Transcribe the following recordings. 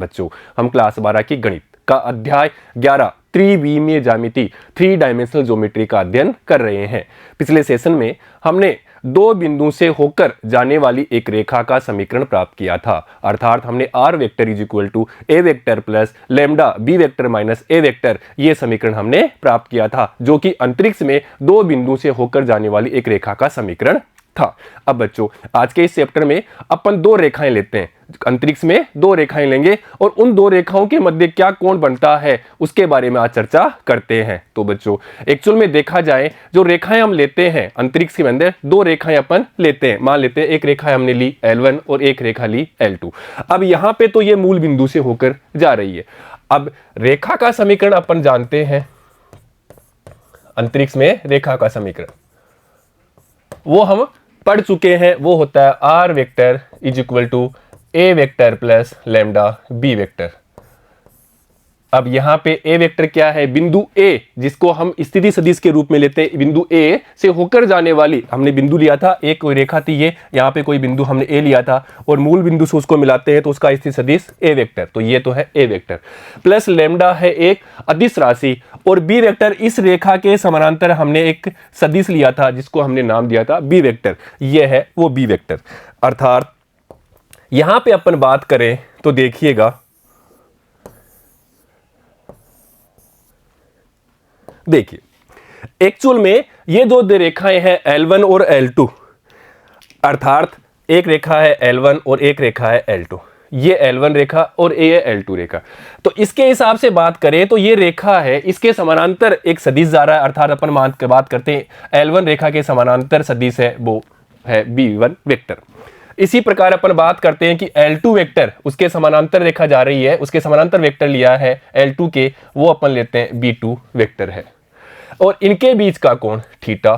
बच्चों हम क्लास 12 की गणित का अध्याय 11 त्रिविमीय ज्यामिति 3 डायमेंशनल ज्योमेट्री का अध्ययन कर रहे हैं। पिछले सेशन में हमने दो बिंदु से होकर जाने वाली एक रेखा का समीकरण प्राप्त किया था, अर्थात हमने r vector is equal to A vector plus lambda b vector minus a vector ये समीकरण हमने प्राप्त किया था, जो कि अंतरिक्ष में दो बिंदु से होकर जाने वाली एक रेखा का समीकरण था। अब बच्चों आज के इस चैप्टर में अपन दो रेखाएं लेते हैं, अंतरिक्ष में दो रेखाएं लेंगे और उन दो रेखाओं के मध्य क्या कोण बनता है उसके बारे में आज चर्चा करते हैं। तो बच्चों एक्चुअल में देखा जाए जो रेखाएं हम लेते हैं अंतरिक्ष के अंदर, दो रेखाएं अपन लेते हैं। मान लेते हैं एक रेखा हमने ली L1 और एक रेखा ली L2। अब यहां पे तो ये मूल बिंदु से होकर जा रही है। अब रेखा का समीकरण अपन जानते हैं, अंतरिक्ष में रेखा का समीकरण वो हम पढ़ चुके हैं, वो होता है r vector is equal to A vector plus lambda b vector. अब यहां पे ए वेक्टर क्या है, बिंदु ए जिसको हम स्थिति सदिश के रूप में लेते हैं, बिंदु ए से होकर जाने वाली हमने बिंदु लिया था, एक कोई रेखा थी ये, यहां पे कोई बिंदु हमने ए लिया था और मूल बिंदु से उसको मिलाते हैं तो उसका स्थिति सदिश ए वेक्टर, तो ये तो है ए वेक्टर प्लस लैम्डा है एक अदिश राशि और बी वेक्टर इस रेखा के समानांतर हमने एक सदिश लिया था जिसको हमने नाम दिया था बी वेक्टर, ये है वो बी वेक्टर। अर्थात यहां पे अपन बात करें तो देखिएगा, देखिए एक्चुअल में ये दो रेखाएं हैं L1 और L2, अर्थात एक रेखा है L1 और एक रेखा है L2, ये L1 रेखा और ये L2 रेखा। तो इसके हिसाब से बात करें तो ये रेखा है, इसके समानांतर एक सदिश जा रहा है, अर्थात अपन बात करते हैं L1 रेखा के समानांतर सदिश है वो है B1 वेक्टर। इसी प्रकार अपन बात करते हैं कि L2 वेक्टर उसके समानांतर रेखा जा रही है, उसके समानांतर वेक्टर लिया है L2 के, वो अपन लेते हैं B2 वेक्टर है और इनके बीच का कोण थीटा।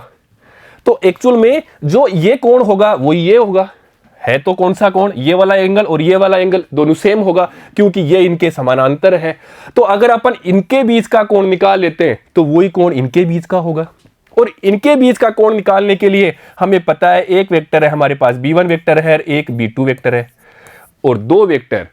तो एक्चुअल में जो ये कोण होगा वो ये होगा, है तो कौन सा कोण, ये वाला एंगल और ये वाला एंगल दोनों सेम होगा क्योंकि ये इनके समानांतर है। तो अगर अपन इनके बीच का कोण निकाल लेते हैं तो वही कोण इनके बीच का होगा और इनके बीच का कोण निकालने के लिए हमें पता है एक वेक्टर है हमारे पास B1 वेक्टर है, एक B2 वेक्टर है और दो वेक्टर,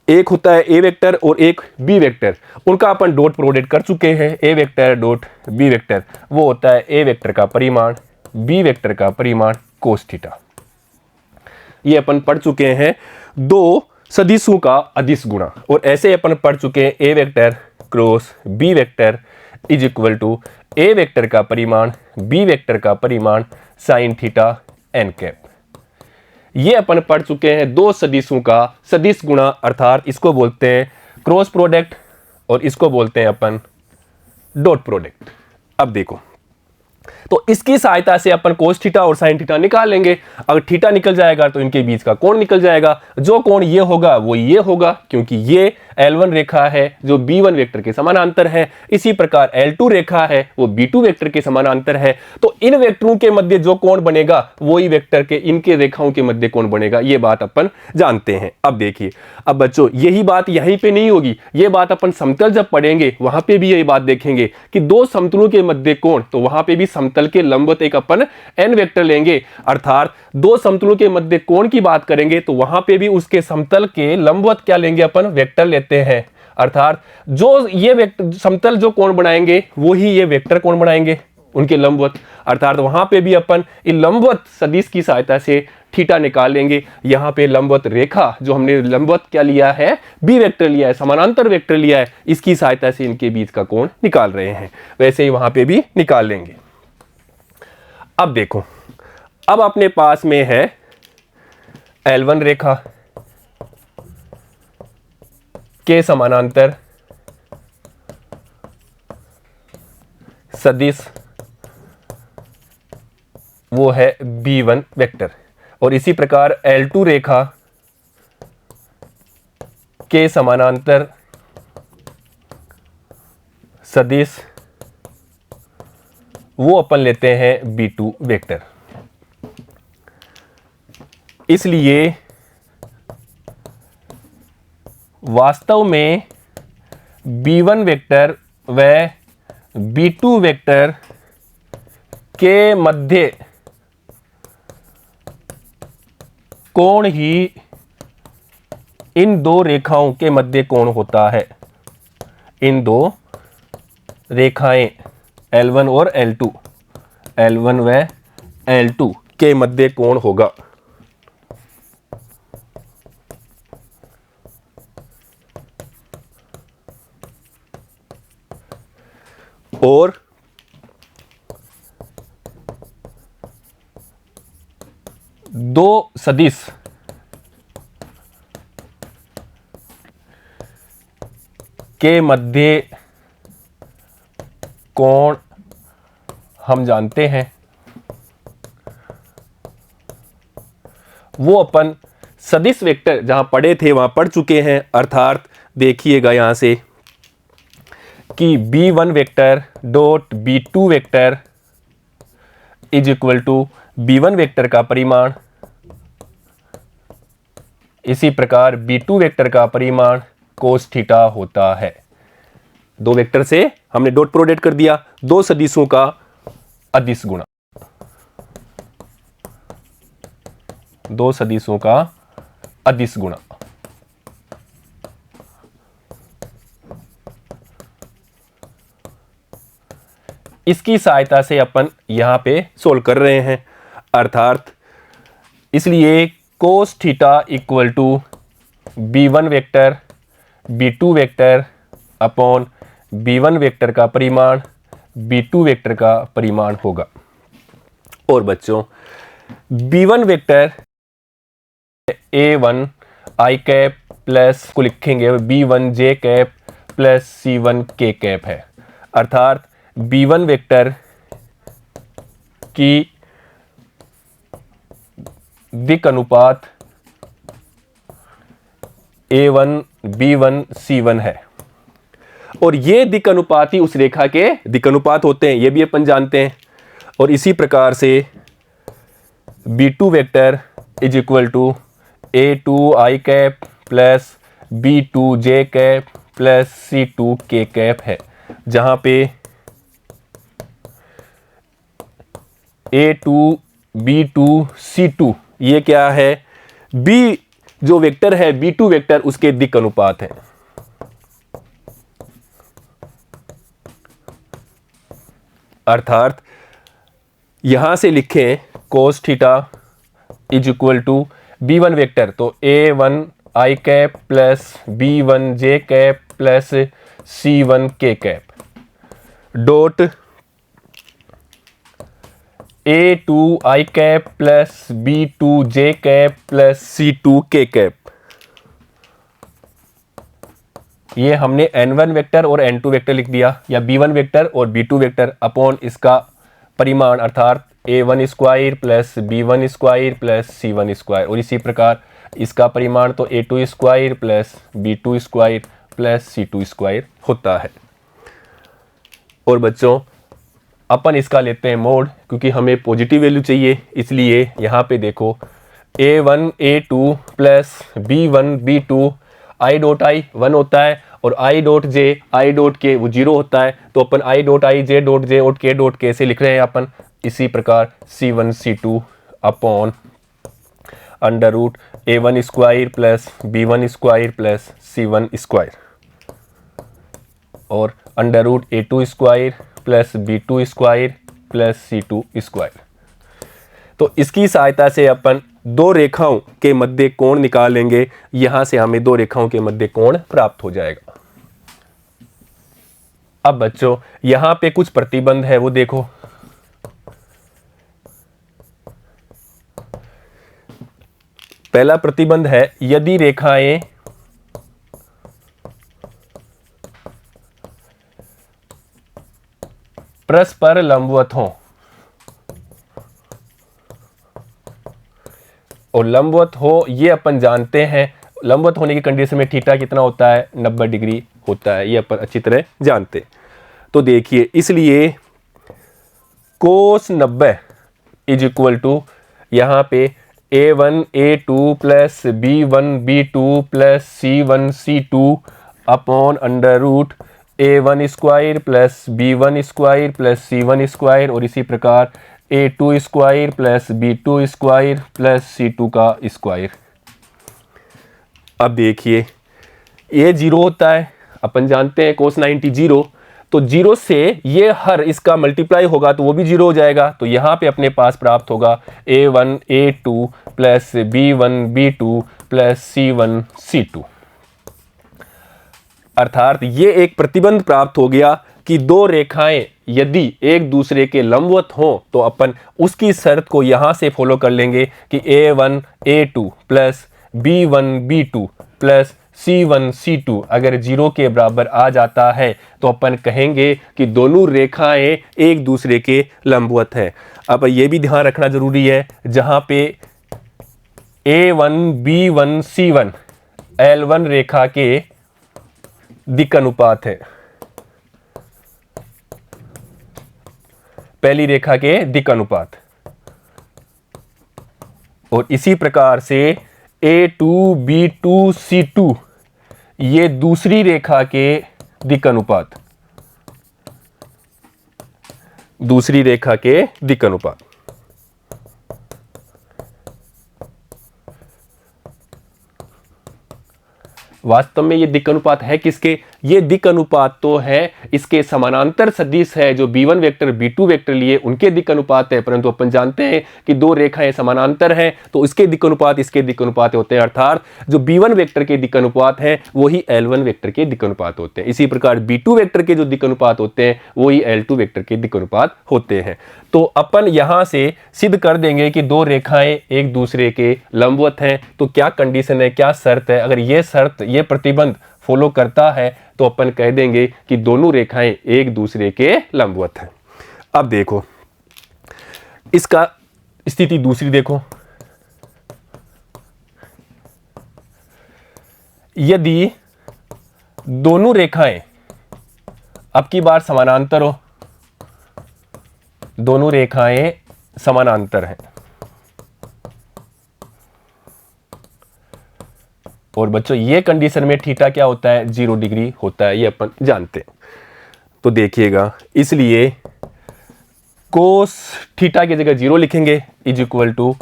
एक होता है ए वेक्टर और एक बी वेक्टर, उनका अपन डॉट प्रोडक्ट कर चुके हैं, A vector dot B vector, वो होता है ए वेक्टर का परिमाण बी वेक्टर का परिमाण कोस थीटा। ये अपन पढ़ चुके हैं दो सदिशों का अदिश गुणा, और ऐसे अपन पढ़ चुके हैं A vector cross B vector is equal to A vector का परिमाण बी वेक्टर का परिमाण साइन थीटा एन कैप। ये अपन पढ़ चुके हैं दो सदिशों का सदिश गुणा, अर्थात इसको बोलते हैं क्रॉस प्रोडक्ट और इसको बोलते हैं अपन डॉट प्रोडक्ट। अब देखो तो इसकी सहायता से अपन कोस थीटा और साइन थीटा निकाल लेंगे। अगर थीटा निकल जाएगा तो इनके बीच का कोण निकल जाएगा, जो कोण ये होगा वो ये होगा क्योंकि ये L1 रेखा है जो B1 वेक्टर के समानांतर है, इसी प्रकार L2 रेखा है वो B2 वेक्टर के समानांतर है। तो इन वेक्टरों के मध्य जो कोण बनेगा वही वेक्टर के इनके रेखाओं के मध्य कोण बनेगा, ये बात अपन जानते हैं। अब देखिए, अब बच्चों यही बात यहीं पे नहीं होगी, ये बात अपन समतल जब पढ़ेंगे वहां पे भी यही बात देखेंगे कि दो समतलों के मध्य कोण, तो वहां पे भी समतल के लंबवत एक अपन n वेक्टर लेंगे, अर्थात दो समतलों के मध्य कोण की बात करेंगे तो वहां पे भी उसके समतल के लंबवत क्या लेंगे अपन, वेक्टर लेते हैं। अर्थात जो ये वेक्टर समतल जो कोण बनाएंगे वो ही ये वेक्टर कोण बनाएंगे उनके लंबवत, अर्थात वहां पे भी अपन इन लंबवत सदिश की सहायता से थीटा निकाल लेंगे। यहां पे लंबवत रेखा जो हमने लंबवत क्या लिया है, बी वेक्टर लिया है, समानांतर वेक्टर लिया है, इसकी सहायता से इनके बीच का कोण निकाल रहे हैं, वैसे ही वहां पे भी निकाल लेंगे। अब देखो, अब अपने पास में है L1 रेखा के समानांतर सदिश वो है B1 वेक्टर, और इसी प्रकार L2 रेखा के समानांतर सदिश वो अपन लेते हैं B2 वेक्टर। इसलिए वास्तव में B1 वेक्टर व B2 वेक्टर के मध्य कोण ही इन दो रेखाओं के मध्य कोण होता है। इन दो रेखाएं L1 और L2, L1 व L2 के मध्य कोण होगा। और दो सदिश के मध्य कोण हम जानते हैं, वो अपन सदिश वेक्टर जहां पढ़े थे वहां पढ़ चुके हैं। अर्थात देखिएगा यहां से कि B1 vector dot B2 vector is equal to B1 vector का परिमाण, इसी प्रकार B2 वेक्टर का परिमाण कोस थीटा होता है। दो वेक्टर से हमने डॉट प्रोडक्ट कर दिया, दो सदिशों का अदिश गुणा, दो सदिशों का अदिश गुणा। इसकी सहायता से अपन यहां पे सोल्व कर रहे हैं। अर्थात इसलिए cos theta equal to B1 vector B2 vector upon B1 vector का परिमाण B2 वेक्टर का परिमाण होगा। और बच्चों B1 vector A1 I cap plus को लिखेंगे B1 J cap plus C1 K cap है। अर्थात B1 वेक्टर की दिक् अनुपात A1 B1 C1 है, और ये दिक् अनुपात ही उस रेखा के दिक् अनुपात होते हैं, ये भी अपन जानते हैं। और इसी प्रकार से B2 vector is equal to A2 I cap plus B2 J cap plus C2 K cap है, जहां पे A2 B2 C2 ये क्या है, B जो वेक्टर है B2 वेक्टर उसके दिक् अनुपात है। अर्थात यहां से लिखें cos theta is equal to B1 vector, तो A1 I cap plus B1 J cap plus C1 K cap dot A2 I cap plus B2 J cap plus C2 K cap. ये हमने N1 वेक्टर और N2 vector लिख दिया, या B1 vector और B2 vector upon इसका परिमाण अर्थात A1 square plus B1 square plus C1 square, और इसी प्रकार इसका परिमाण तो A2 square plus B2 square plus C2 square होता है। और बच्चों अपन इसका लेते हैं मोड, क्योंकि हमें पॉजिटिव वैल्यू चाहिए, इसलिए यहाँ पे देखो A1 A2 plus B1 B2 I dot I 1 होता है, और I dot J I dot K वो 0 होता है, तो अपन I dot I J dot J और K डॉट K से लिख रहे हैं अपन। इसी प्रकार C1 C2 upon under root A1 square plus B1 square plus C1 square, और under root A2 square plus B2 square plus C2 square. तो इसकी सहायता से अपन दो रेखाओं के मध्य कोण निकालेंगे, यहां से हमें दो रेखाओं के मध्य कोण प्राप्त हो जाएगा। अब बच्चों यहां पे कुछ प्रतिबंध है, वो देखो। पहला प्रतिबंध है, यदि रेखाएं परस्पर लंबवत हों, और लंबवत हो ये अपन जानते हैं, लंबवत होने की कंडीशन में थीटा कितना होता है, 90 डिग्री होता है, ये अपन अच्छी तरह जानते हैं। तो देखिए इसलिए कोस 90 इज इक्वल टू यहाँ पे A1 A2 plus B1 B2 plus C1 C2 upon under root A1 square plus B1 square plus C1 square, और इसी प्रकार A2 square plus B2 square plus C2 का स्क्वायर। अब देखिए ये 0 होता है, अपन जानते हैं cos 90 0, तो 0 से ये हर इसका मल्टीप्लाई होगा तो वो भी 0 हो जाएगा। तो यहाँ पे अपने पास प्राप्त होगा a1 a2 plus b1 b2 plus c1 c2। अर्थात ये एक प्रतिबंध प्राप्त हो गया कि दो रेखाएं यदि एक दूसरे के लंबवत हों तो अपन उसकी शर्त को यहां से फॉलो कर लेंगे कि a1 a2 plus b1 b2 plus c1 c2 अगर 0 के बराबर आ जाता है तो अपन कहेंगे कि दोनों रेखाएं एक दूसरे के लंबवत हैं। अब ये भी ध्यान रखना जरूरी है, जहां पे a1 b1 c1 L1 रेखा के दिक् अनुपात है, पहली रेखा के दिक् अनुपात, और इसी प्रकार से a2 b2 c2 ये दूसरी रेखा के दिक् अनुपात, दूसरी रेखा के दिक् अनुपात। वास्तव में ये दिक् अनुपात है किसके? ये दिक् अनुपात तो है इसके समानांतर सदिश है जो b1 वेक्टर b2 वेक्टर लिए उनके दिक् अनुपात है, परंतु अपन जानते हैं कि दो रेखाएं समानांतर हैं तो इसके दिक् अनुपात इसके दिक् अनुपात होते हैं, अर्थात जो b1 वेक्टर के दिक् अनुपात हैं वही L1 वेक्टर के दिक् अनुपात होते हैं। इसी प्रकार b2 वेक्टर के जो दिक् अनुपात होते हैं वही L2 वेक्टर के दिक् अनुपात होते हैं। तो अपन यहां से सिद्ध कर देंगे कि दो रेखाएं एक दूसरे के लंबवत हैं। तो क्या कंडीशन है, क्या शर्त है? अगर ये शर्त, ये प्रतिबंध फॉलो करता है तो अपन कह देंगे कि दोनों रेखाएं एक दूसरे के लंबवत हैं। अब देखो इसका स्थिति दूसरी देखो, यदि दोनों रेखाएं अब की बार समानांतर हो, दोनों रेखाएं समानांतर हैं, और बच्चों ये कंडीशन में थीटा क्या होता है? 0 डिग्री होता है, ये अपन जानते हैं। तो देखिएगा, इसलिए कोस थीटा की जगह 0 लिखेंगे is equal to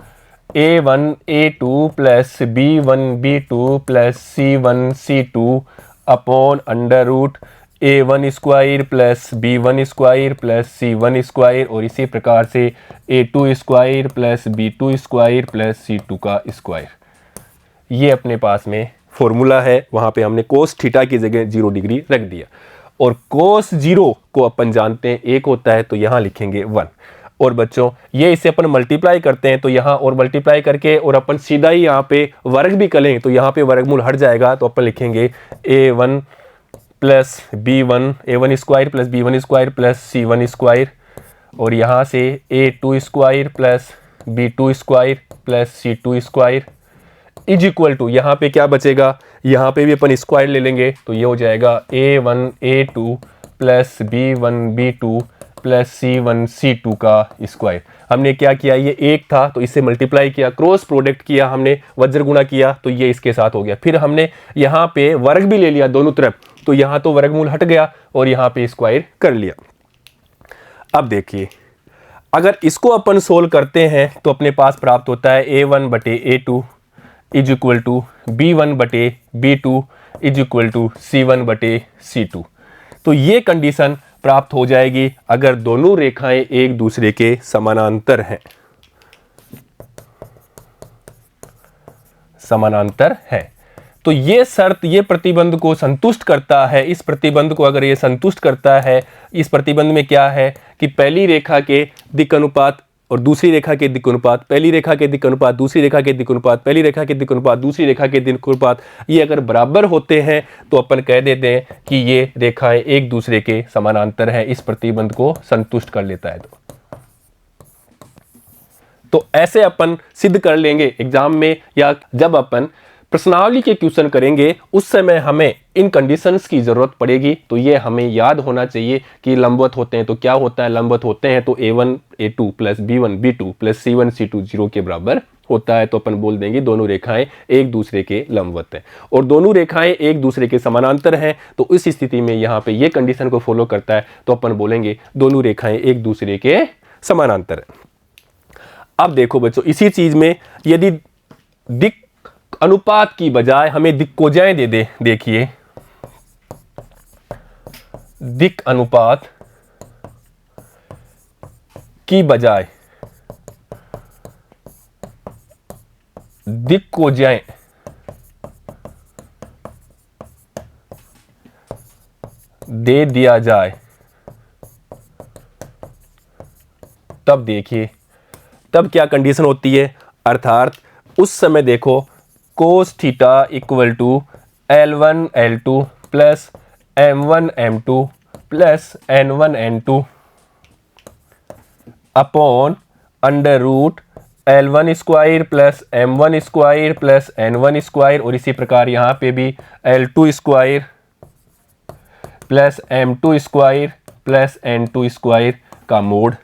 a1 a2 plus b1 b2 plus c1 c2 upon under root a1 square plus b1 square plus c1 square, और इसी प्रकार से a2 square plus b2 square plus c2 का square. ये अपने पास में फॉर्मूला है, वहां पे हमने कोस थीटा की जगह 0 डिग्री रख दिया, और कोस 0 को अपन जानते हैं 1 होता है तो यहां लिखेंगे 1। और बच्चों ये इसे अपन मल्टीप्लाई करते हैं तो यहां और मल्टीप्लाई करके और अपन सीधा ही यहां पे वर्ग भी करें तो यहां पे वर्गमूल हट जाएगा, तो अपन लिखेंगे a1 plus b1 a1 square plus b1 square plus c1 square, और यहां से a2 square plus b2 square plus c2 square is equal to, यहाँ पे क्या बचेगा? यहाँ पे भी अपन स्क्वायर ले लेंगे तो ये हो जाएगा a1 a2 plus b1 b2 plus c1 c2 का स्क्वायर। हमने क्या किया, ये 1 था तो इससे मल्टीप्लाई किया, क्रॉस प्रोडक्ट किया, हमने वज्र गुणा किया तो ये इसके साथ हो गया। फिर हमने यहाँ पे वर्ग भी ले लिया दोनों तरफ, तो यहाँ तो वर्गमूल हट गया और यहाँ पे स्क्वायर कर लिया। अब देखिए अगर इसको अपन सोल्व करते हैं तो अपने पास प्राप्त होता है a1 बटे a2 is equal to b1 बटे b2 is equal to c1 बटे c2। तो ये कंडीशन प्राप्त हो जाएगी अगर दोनों रेखाएं एक दूसरे के समानांतर हैं, समानांतर है। तो ये शर्त ये प्रतिबंध को संतुष्ट करता है। इस प्रतिबंध को अगर ये संतुष्ट करता है, इस प्रतिबंध में क्या है कि पहली रेखा के दिक् अनुपात और दूसरी रेखा के दिक् अनुपात, पहली रेखा के दिक् अनुपात दूसरी रेखा के दिक् अनुपात, पहली रेखा के दिक् अनुपात दूसरी रेखा के दिक् अनुपात, ये अगर बराबर होते हैं तो अपन कह देते हैं कि ये रेखाएं एक दूसरे के समानांतर हैं। इस प्रतिबंध को संतुष्ट कर लेता है। तो ऐसे अपन सिद्ध कर लेंगे एग्जाम में, या जब अपन प्रश्नावली के क्वेश्चन करेंगे उस समय हमें इन कंडीशंस की जरूरत पड़ेगी। तो ये हमें याद होना चाहिए कि लंबवत होते हैं तो क्या होता है, लंबवत होते हैं तो a1 a2 plus b1 b2 plus c1 c2 0 के बराबर होता है। तो अपन बोल देंगे दोनों रेखाएं एक दूसरे के लंबवत हैं, और दोनों रेखाएं एक दूसरे के समानांतर हैं। तो इस स्थिति में यहाँ पे ये कंडीशन को फॉलो करता है तो अपन बोलेंगे दोनों रेखाएं एक दूसरे के समानांतर हैं। अब देखो बच्चों, इसी चीज में यदि दिक् अनुपात की बजाय हमें दिक्कोजाएं दे दे। देखिए दिक् अनुपात की बजाय दिक्कोजाएं दे दिया जाए, तब देखिए तब क्या कंडीशन होती है। अर्थात उस समय देखो cos theta equal to L1 L2 plus M1 M2 plus N1 N2 upon under root L1 square plus M1 square plus N1 square, और इसी प्रकार यहाँ पे भी L2 square plus M2 square plus N2 square का mod.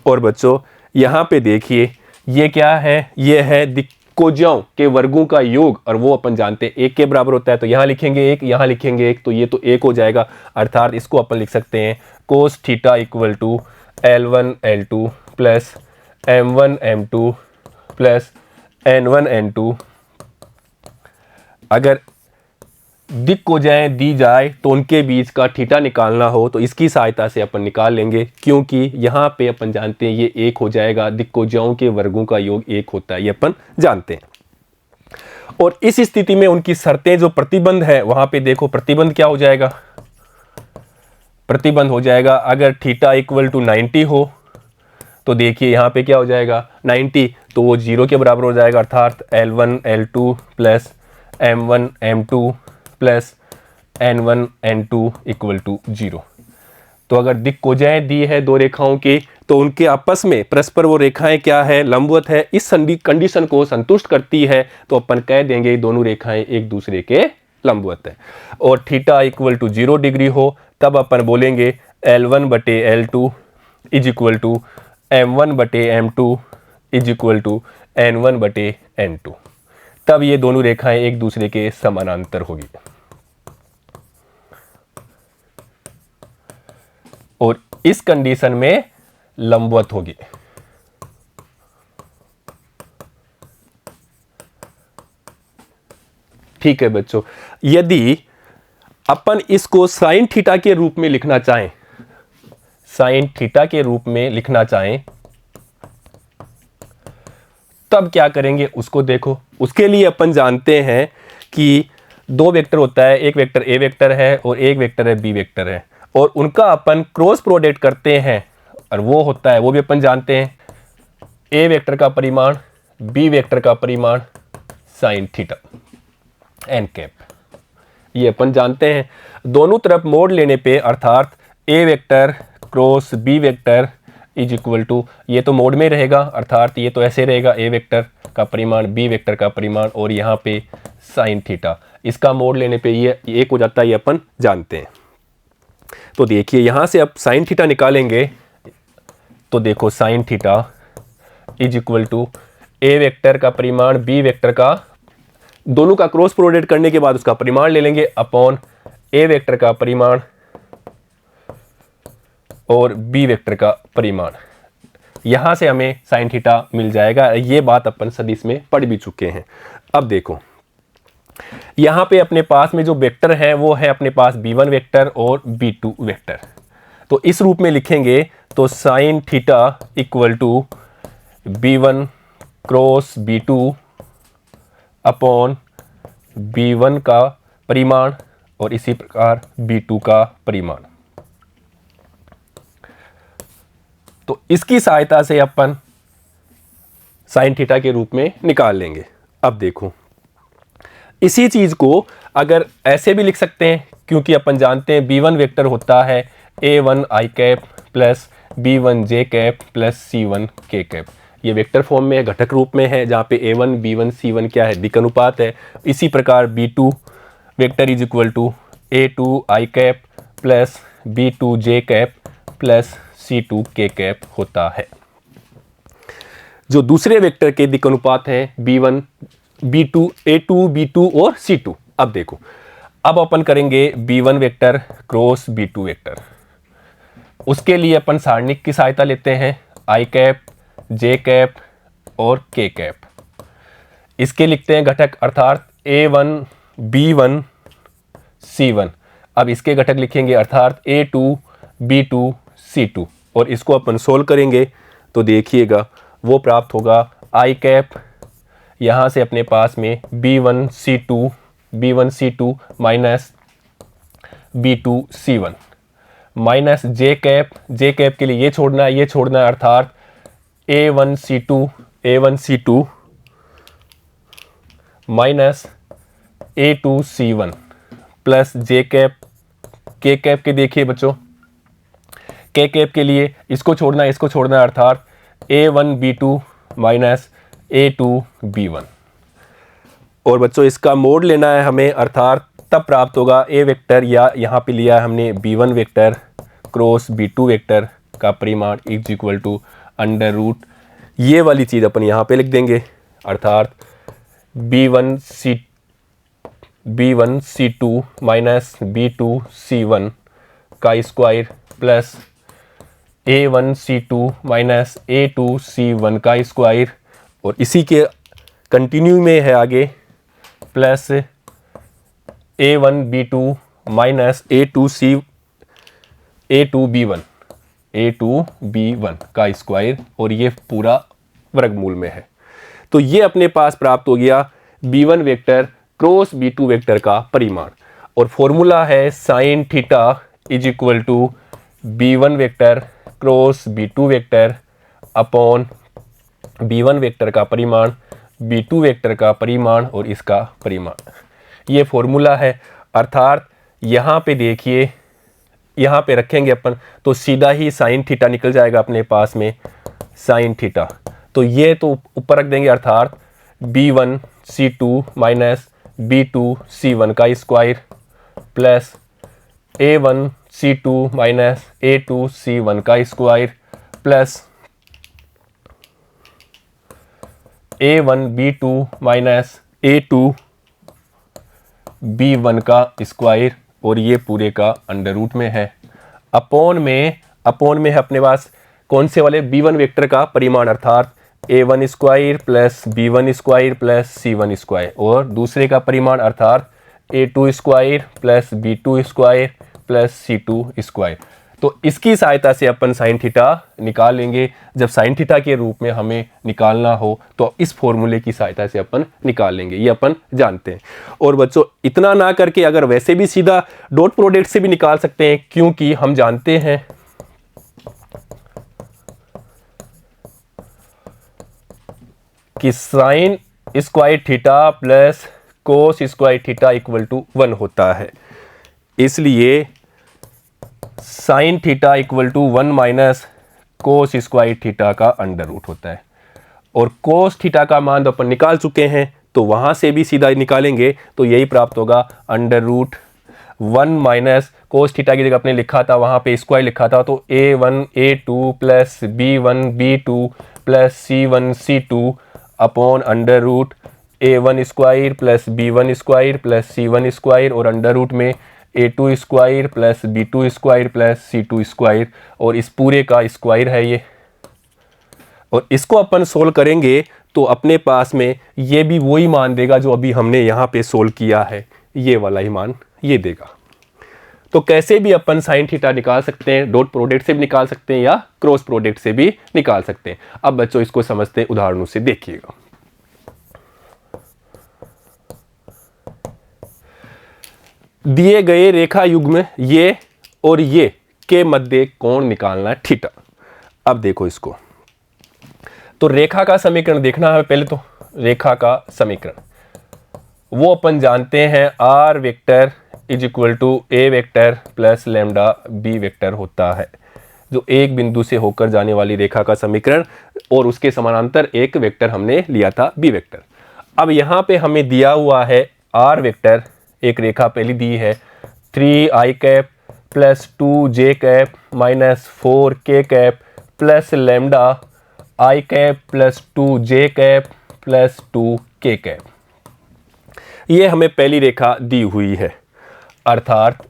और बच्चों यहाँ पे देखिए ये क्या है, ये है दिक्कोजाओं के वर्गों का योग, और वो अपन जानते हैं एक के बराबर होता है। तो यहाँ लिखेंगे एक, यहाँ लिखेंगे एक, तो ये तो एक हो जाएगा। अर्थात इसको अपन लिख सकते हैं cos theta equal to L1 L2 plus M1 M2 plus N1 N2। अगर दिक्कोजाएं दी जाए तो उनके बीच का थीटा निकालना हो तो इसकी सहायता से अपन निकाल लेंगे, क्योंकि यहाँ पे अपन जानते हैं ये एक हो जाएगा। दिक्कोजाओं के वर्गों का योग एक होता है, ये अपन जानते हैं। और इस स्थिति में उनकी शर्तें जो प्रतिबंध है वहां पे देखो प्रतिबंध क्या हो जाएगा। प्रतिबंध हो जाएगा अगर थीटा इक्वल टू 90 हो तो देखिए यहाँ पे क्या हो जाएगा 90, तो वो 0 के बराबर हो जाएगा। अर्थात L1 L2 plus M1 M2 plus N1 N2 equal to 0। तो अगर दिक्कोजाएं दी है दो रेखाओं की तो उनके आपस में परस्पर वो रेखाएं क्या है, लंबवत है। इस कंडीशन को संतुष्ट करती है तो अपन कह देंगे दोनों रेखाएं एक दूसरे के लंबवत है। और थीटा इक्वल टू 0 डिग्री हो तब अपन बोलेंगे L1 बटे L2 is equal to M1 बटे M2 is equal to N1 बटे N2। तब ये दोनों रेखाएं एक दूसरे के समानांतर होगी। और इस कंडीशन में लंबवत होगी। ठीक है बच्चों, यदि अपन इसको साइन थीटा के रूप में लिखना चाहें, साइन थीटा के रूप में लिखना चाहें तब क्या करेंगे उसको देखो। उसके लिए अपन जानते हैं कि दो वेक्टर होता है, एक वेक्टर ए वेक्टर है और एक वेक्टर है बी वेक्टर है, और उनका अपन क्रॉस प्रोडक्ट करते हैं और वो होता है, वो भी अपन जानते हैं, ए वेक्टर का परिमाण बी वेक्टर का परिमाण साइन थीटा एन कैप। ये अपन जानते हैं। दोनों तरफ मोड़ लेने पे अर्थात A vector cross B vector is equal to, ये तो मोड में रहेगा अर्थात ये तो ऐसे रहेगा ए वेक्टर का परिमाण बी वेक्टर का परिमाण और यहाँ पे साइन थीटा। इसका मोड लेने पे ये एक हो जाता है, ये अपन जानते हैं। तो देखिए यहाँ से अब साइन थीटा निकालेंगे तो देखो sine theta is equal to A vector का परिमाण बी वेक्टर का, दोनों का क्रॉस प्रोडक्ट करने के बाद उसका परिमाण ले लेंगे अपॉन ए वेक्टर का परिमाण और बी वेक्टर का परिमाण। यहां से हमें साइन थीटा मिल जाएगा। ये बात अपन सदिश में पढ़ भी चुके हैं। अब देखो यहां पे अपने पास में जो वेक्टर है वो है अपने पास b1 वेक्टर और b2 वेक्टर। तो इस रूप में लिखेंगे तो sine theta equal to b1 cross b2 upon b1 का परिमाण और इसी प्रकार b2 का परिमाण। तो इसकी सहायता से अपन साइन थीटा के रूप में निकाल लेंगे। अब देखो इसी चीज को अगर ऐसे भी लिख सकते हैं, क्योंकि अपन जानते हैं b1 वेक्टर होता है a1 i cap plus b1 j cap plus c1 k cap. ये वेक्टर फॉर्म में घटक रूप में है जहाँ पे a1 b1 c1 क्या है, दिक् अनुपात है। इसी प्रकार b2 vector is equal to a2 i cap plus b2 j cap plus c2 k cap होता है। जो दूसरे वेक्टर के दिक् अनुपात है b1 b2 a2 b2 और c2। अब देखो अब अपन करेंगे b1 vector cross b2 vector. उसके लिए अपन सारणिक की सहायता लेते हैं i कैप j कैप और k कैप। इसके लिखते हैं घटक अर्थात A1 B1 C1। अब इसके घटक लिखेंगे अर्थात A2 B2 C2 और इसको अपन सोल्व करेंगे तो देखिएगा वो प्राप्त होगा आई कैप, यहाँ से अपने पास में B1 C2 minus B2 C1 minus जे कैप के लिए ये छोड़ना है अर्थात A1 C2 minus A2 C1 plus जे कैप के देखिए बच्चों, के कैप के लिए इसको छोड़ना है अर्थात A1 B2 minus A2 B1। और बच्चों इसका मोड लेना है हमें अर्थात तब प्राप्त होगा ए वेक्टर या यहाँ पे लिया है हमने B1 vector cross B2 vector का परिमाण is equal to under root, ये वाली चीज़ अपन यहाँ पे लिख देंगे अर्थात B1 C2 minus B2 C1 का square plus A1 C2 minus A2 C1 का स्क्वायर और इसी के कंटिन्यू में है आगे plus A1 B2 minus A2 B1 का स्क्वायर और ये पूरा वर्गमूल में है। तो ये अपने पास प्राप्त हो गया B1 vector cross B2 vector का परिमाण और फॉर्मूला है sine theta is equal to B1 vector cross B2 vector upon B1 vector का परिमाण B2 वेक्टर का परिमाण और इसका परिमाण, ये फॉर्मूला है। अर्थात यहाँ पे देखिए, यहाँ पे रखेंगे अपन तो सीधा ही साइन थीटा निकल जाएगा अपने पास में साइन थीटा, तो ये तो ऊपर रख देंगे अर्थात B1 C2 minus B2 C1 का square plus A1 C2 minus A2 C1 का square plus A1 B2 minus A2 B1 का स्क्वायर और ये पूरे का अंडर रूट में है। अपॉन में है अपने पास कौन से वाले B1 वेक्टर का परिमाण अर्थात A1 square plus B1 square plus C1 square और दूसरे का परिमाण अर्थात A2 square plus B2 square plus C2 square. तो इसकी सहायता से अपन साइन थीटा निकाल लेंगे। जब साइन थीटा के रूप में हमें निकालना हो तो इस फॉर्मूले की सहायता से अपन निकाल लेंगे, ये अपन जानते हैं। और बच्चों इतना ना करके अगर वैसे भी सीधा डॉट प्रोडक्ट से भी निकाल सकते हैं, क्योंकि हम जानते हैं कि sine square theta plus cos square theta equal to 1 होता है, इसलिए sine theta equal to 1 minus cos square theta का अंडर रूट होता है। और कोस थीटा का मान तो अपन निकाल चुके हैं, तो वहाँ से भी सीधा निकालेंगे तो यही प्राप्त होगा under root 1 minus cos theta की जगह अपने लिखा था वहाँ पे स्क्वायर लिखा था, तो A1 A2 plus B1 B2 plus C1 C2 upon under root A1 square plus B1 square plus C1 square और अंडर रूट में A2 square plus B2 square plus C2 square और इस पूरे का स्क्वायर है ये। और इसको अपन सोल्व करेंगे तो अपने पास में ये भी वही मान देगा जो अभी हमने यहाँ पे सोल्व किया है, ये वाला ही मान ये देगा। तो कैसे भी अपन साइन थीटा निकाल सकते हैं, डॉट प्रोडक्ट से भी निकाल सकते हैं या क्रॉस प्रोडक्ट से भी निकाल सकते हैं। अब बच्चों इसको समझते हैं उदाहरणों से, देखिएगा। दिए गए रेखा युग्म ये और ये के मध्य कोण निकालना है थीटा। अब देखो इसको, तो रेखा का समीकरण देखना है पहले। तो रेखा का समीकरण वो अपन जानते हैं r vector is equal to A vector plus lambda b vector होता है, जो एक बिंदु से होकर जाने वाली रेखा का समीकरण, और उसके समानांतर एक वेक्टर हमने लिया था बी वेक्टर। अब यहाँ पे हमें दिया हुआ है आर वेक्टर, एक रेखा पहली दी है 3i cap plus 2j cap minus 4k cap plus lambda i cap plus 2j cap plus 2k cap. ये हमें पहली रेखा दी हुई है। अर्थात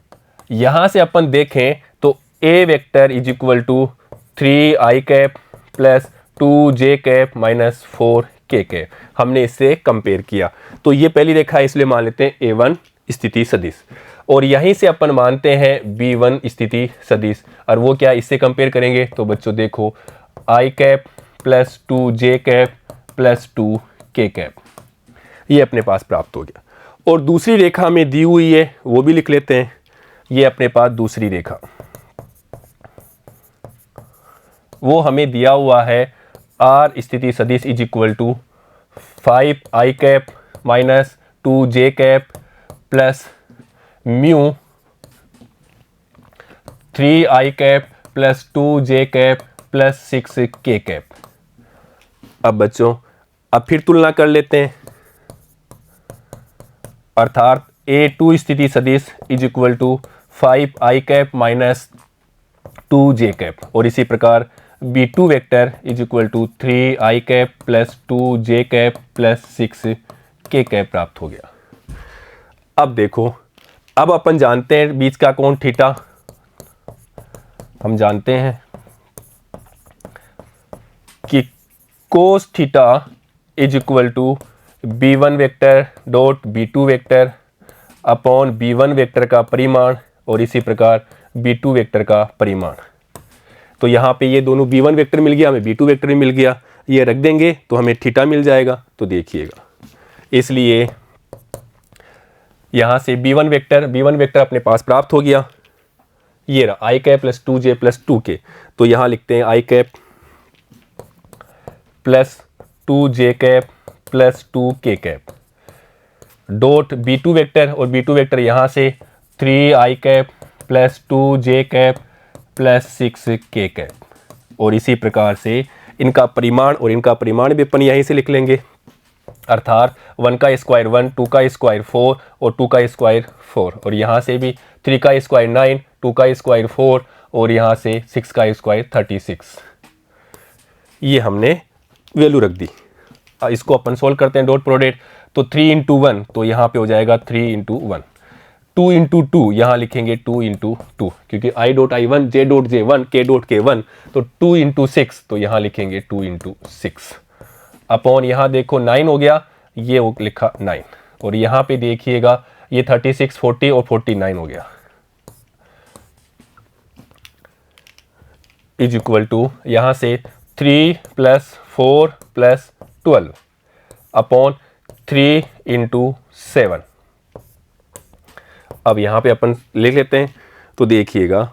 यहाँ से अपन देखें तो a vector is equal to 3i cap plus 2j cap minus 4 k cap. हमने इससे कंपेयर किया, तो ये पहली रेखा है इसलिए मान लेते हैं A1 स्थिति सदिश, और यहीं से अपन मानते हैं B1 स्थिति सदिश। और वो क्या, इससे कंपेयर करेंगे तो बच्चों देखो I cap plus 2J cap plus 2K cap, ये अपने पास प्राप्त हो गया। और दूसरी रेखा में दी हुई है वो भी लिख लेते हैं। ये अपने पास दूसरी रेखा, वो हमें दिया हुआ है R स्थिति सदिश is equal to 5I cap minus 2J cap plus mu 3I cap plus 2J cap plus 6K cap. अब बच्चों अब फिर तुलना कर लेते हैं, अर्थात A2 स्थिति सदिश is equal to 5I cap minus 2J cap, और इसी प्रकार B2 vector is equal to 3I cap plus 2J cap plus 6K cap प्राप्त हो गया। अब देखो, अब अपन जानते हैं बीच का कोण थीटा, हम जानते हैं कि cos theta is equal to B1 vector dot B2 vector upon B1 vector का परिमाण और इसी प्रकार B2 वेक्टर का परिमाण। तो यहाँ पे ये दोनों B1 वेक्टर मिल गया, हमें B2 वेक्टर भी मिल गया, ये रख देंगे तो हमें थीटा मिल जाएगा। तो देखिएगा, इसलिए यहाँ से B1 वेक्टर अपने पास प्राप्त हो गया, ये रहा I cap plus 2J plus 2K। तो यहाँ लिखते हैं I cap plus 2J cap plus 2K cap dot B2 vector, और B2 वेक्टर यहाँ से 3I cap plus 2J cap plus 6K cap, और इसी प्रकार से इनका परिमाण और इनका परिमाण भी अपन यहीं से लिख लेंगे, अर्थात 1 का स्क्वायर 1, 2 का स्क्वायर 4 और 2 का स्क्वायर 4, और यहाँ से भी 3 का स्क्वायर 9, 2 का स्क्वायर 4 और यहाँ से 6 का स्क्वायर 36। ये हमने वैल्यू रख दी। इसको अपन सोल्व करते हैं डॉट प्रोडक्ट, तो 3 इंटू 1 तो यहाँ पे हो जाएगा 3 इंटू 1, 2 इंटू 2 यहाँ लिखेंगे 2 इंटू 2, क्योंकि I dot I1 J dot J1 K dot K1, तो 2 इंटू 6 तो यहाँ लिखेंगे 2 इंटू 6 अपॉन यहाँ देखो 9 हो गया, ये वो लिखा 9, और यहाँ पे देखिएगा ये 36 40 और 49 हो गया, इज इक्वल टू यहाँ से 3 प्लस 4 प्लस 12 अपॉन 3 इंटू 7। अब यहाँ पे अपन लिख लेते हैं, तो देखिएगा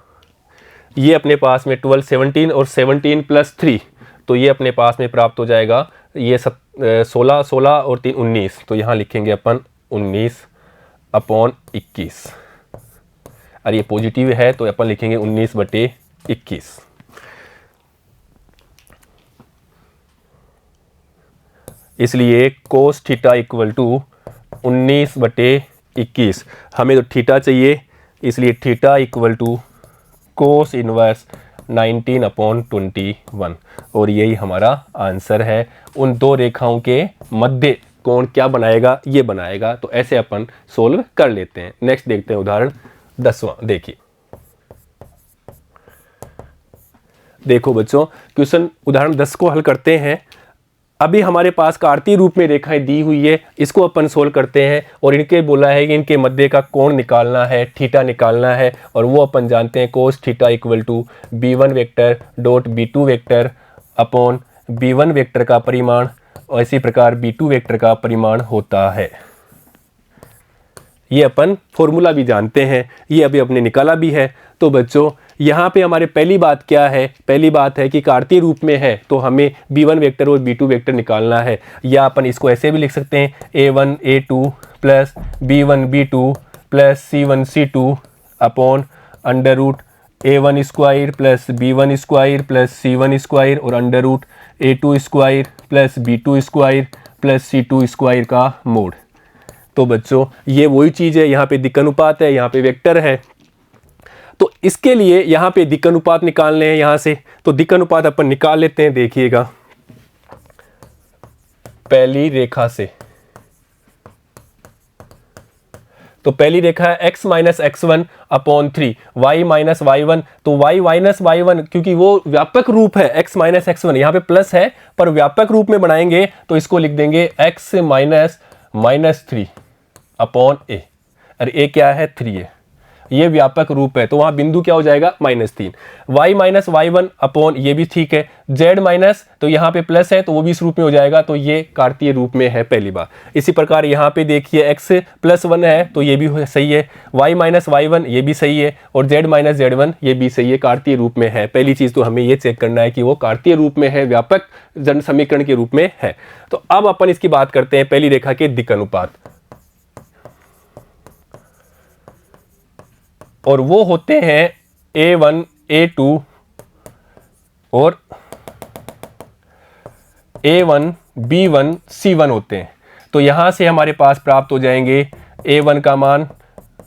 ये अपने पास में 12 17 और 17 प्लस 3, तो ये अपने पास में प्राप्त हो जाएगा ये 16 और 3 19, तो यहाँ लिखेंगे अपन 19 अपॉन 21, और ये पॉजिटिव है तो अपन लिखेंगे 19/21। इसलिए कोस थीटा इक्वल टू 19/21, हमें तो थीटा चाहिए, इसलिए theta equal to cos inverse 19/21, और यही हमारा आंसर है। उन दो रेखाओं के मध्य कोण क्या बनाएगा, ये बनाएगा। तो ऐसे अपन सोल्व कर लेते हैं। नेक्स्ट देखते हैं उदाहरण 10वां। देखिए, देखो बच्चों, क्वेश्चन उदाहरण 10 को हल करते हैं। अभी हमारे पास कार्तीय रूप में रेखाएं दी हुई है, इसको अपन सोल्व करते हैं, और इनके बोला है कि इनके मध्य का कोण निकालना है, थीटा निकालना है, और वो अपन जानते हैं cos theta equal to B1 vector dot B2 vector upon B1 vector का परिमाण और इसी प्रकार B2 वेक्टर का परिमाण होता है। ये अपन फॉर्मूला भी जानते हैं, ये अभी अपने निकाला भी है। तो बच्चों यहाँ पे हमारे पहली बात क्या है, पहली बात है कि कार्तीय रूप में है तो हमें B1 वेक्टर और B2 वेक्टर निकालना है, या अपन इसको ऐसे भी लिख सकते हैं A1 A2 plus B1 B2 plus C1 C2 upon under root A1 square plus B1 square plus C1 square और under root A2 square plus B2 square plus C2 square का मोड। तो बच्चों ये वही चीज़ है, यहाँ पे दिक् अनुपात है, यहाँ पे वेक्टर है। तो इसके लिए यहाँ पे दिक् अनुपात निकालने हैं यहाँ से, तो दिक् अनुपात अपन निकाल लेते हैं। देखिएगा, पहली रेखा से तो पहली रेखा है x minus x1 upon 3, y minus y1, तो y माइनस y1 क्योंकि वो व्यापक रूप है x माइनस x1, यहाँ पे प्लस है पर व्यापक रूप में बनाएंगे तो इसको लिख देंगे x minus minus 3 upon a, अरे a क्या है 3a, ये व्यापक रूप है तो वहां बिंदु क्या हो जाएगा -3, y माइनस y1 अपॉन, ये भी ठीक है, z माइनस, तो यहाँ पे प्लस है तो वो भी इस रूप में हो जाएगा, तो ये कार्तीय रूप में है पहली बार। इसी प्रकार यहाँ पे देखिए x प्लस 1 है तो ये भी सही है, y माइनस y1 ये भी सही है, और z माइनस z1 ये भी सही है, कार्तीय रूप में है। पहली चीज़ तो हमें ये चेक करना है कि वो कार्तीय रूप में है, व्यापक जन समीकरण के रूप में है। तो अब अपन इसकी बात करते हैं पहली रेखा के दिक् अनुपात, और वो होते हैं a1 a2 और a1 b1 c1 होते हैं। तो यहाँ से हमारे पास प्राप्त हो जाएंगे a1 का मान,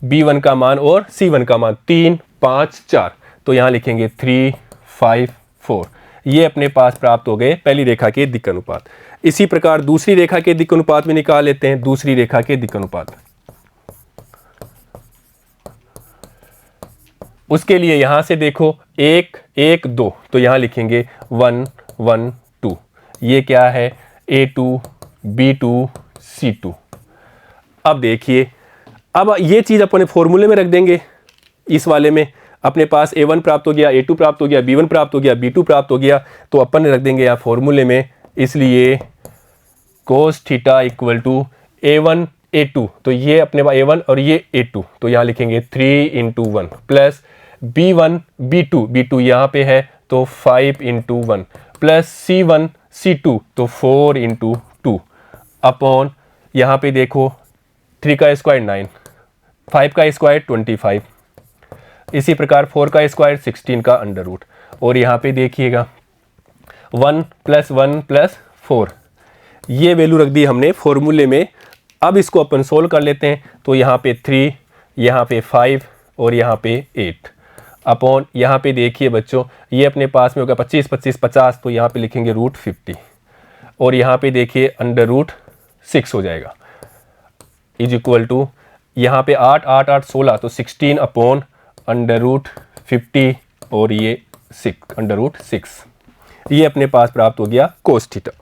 b1 का मान और c1 का मान 3 5 4, तो यहाँ लिखेंगे 3 5 4, ये अपने पास प्राप्त हो गए पहली रेखा के दिक् अनुपात। इसी प्रकार दूसरी रेखा के दिक् अनुपात में निकाल लेते हैं। दूसरी रेखा के दिक् अनुपात, उसके लिए यहां से देखो 1 1 2, तो यहां लिखेंगे 1 1 2, ये क्या है a2 b2 c2। अब देखिए, अब ये चीज अपने फॉर्मूले में रख देंगे। इस वाले में अपने पास a1 प्राप्त हो गया, a2 प्राप्त हो गया, b1 प्राप्त हो गया, b2 प्राप्त हो गया, तो अपन ने रख देंगे यहाँ फॉर्मूले में। इसलिए cos theta equal to a1 a2, तो ये अपने पास a1 और ये a2, तो यहाँ लिखेंगे 3 इंटू 1 प्लस b1 b2 यहाँ पे है तो 5 इंटू 1 प्लस c1 c2 तो 4 इंटू 2 अपॉन, यहाँ पे देखो 3 का स्क्वायर 9, 5 का स्क्वायर 25, इसी प्रकार 4 का स्क्वायर 16 का अंडर रूट, और यहाँ पे देखिएगा 1 प्लस 1 प्लस 4, ये वैल्यू रख दी हमने फॉर्मूले में। अब इसको अपन सोल्व कर लेते हैं, तो यहाँ पे 3, यहाँ पे 5 और यहाँ पे 8 अपॉन, यहाँ पे देखिए बच्चों ये अपने पास में होगा 25 25 50, तो यहाँ पे लिखेंगे रूट 50, और यहाँ पे देखिए अंडर रूट 6 हो जाएगा, इज इक्वल टू यहाँ पे 8 8 8 16, तो 16 अपॉन अंडर रूट 50 और ये 6 अंडर रूट 6, ये अपने पास प्राप्त हो गया कोस थीटा।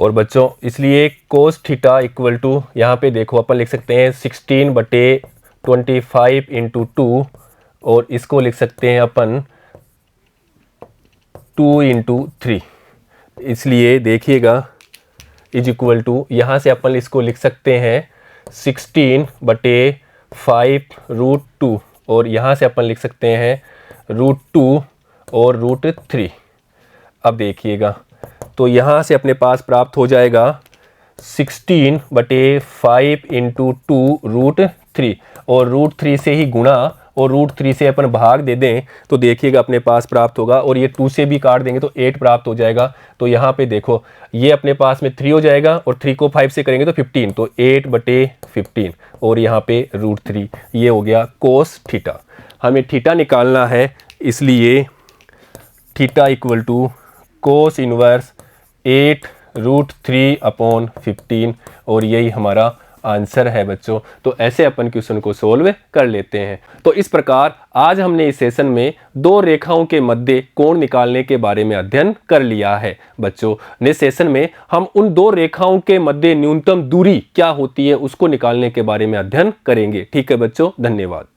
और बच्चों इसलिए कोस थीटा इक्वल टू, यहाँ पे देखो अपन लिख सकते हैं 16/25 इंटू 2, और इसको लिख सकते हैं अपन 2 इंटू 3, इसलिए देखिएगा इज इक्वल टू, यहाँ से अपन इसको लिख सकते हैं 16/5 रूट 2, और यहाँ से अपन लिख सकते हैं रूट 2 और रूट 3। अब देखिएगा तो यहाँ से अपने पास प्राप्त हो जाएगा 16/5 इंटू 2 रूट 3, और रूट 3 से ही गुणा और रूट 3 से अपन भाग दे दें तो देखिएगा अपने पास प्राप्त होगा, और ये 2 से भी काट देंगे तो 8 प्राप्त हो जाएगा। तो यहाँ पे देखो ये अपने पास में 3 हो जाएगा, और 3 को 5 से करेंगे तो 15, तो 8/15 और यहाँ पे रूट 3, ये हो गया कोस थीटा। हमें थीटा निकालना है, इसलिए theta equal to cos inverse 8√3/15, और यही हमारा आंसर है बच्चों। तो ऐसे अपन क्वेश्चन को सोल्व कर लेते हैं। तो इस प्रकार आज हमने इस सेशन में दो रेखाओं के मध्य कोण निकालने के बारे में अध्ययन कर लिया है बच्चों। नेक्स्ट सेशन में हम उन दो रेखाओं के मध्य न्यूनतम दूरी क्या होती है उसको निकालने के बारे में अध्ययन करेंगे। ठीक है बच्चों, धन्यवाद।